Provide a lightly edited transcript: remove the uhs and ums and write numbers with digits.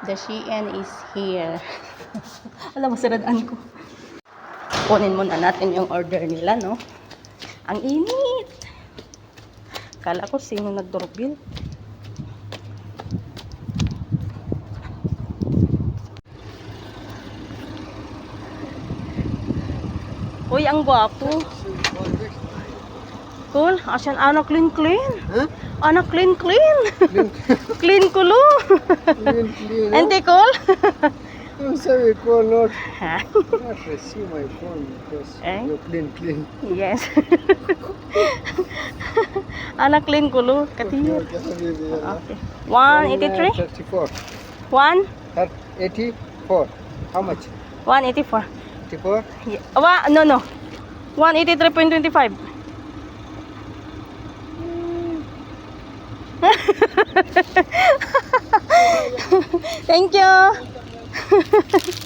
The Shein is here. Alam mo, saradaan ko. Kunin muna natin yung order nila, no? Ang init! Kala ko sino nag-doorbell. Uy, ang gwapo. Cool. Asan anak clean. Huh? Anak clean. Clean kulo. Clean. Ente cool. I'm sorry, call not. Ha? Not receive my phone because Eh? you're clean. Yes. Anak clean kulo. Katir. Okay. 183? 34. 1? 84. How much? 184. 84? Yeah. No. 183.25. Thank you.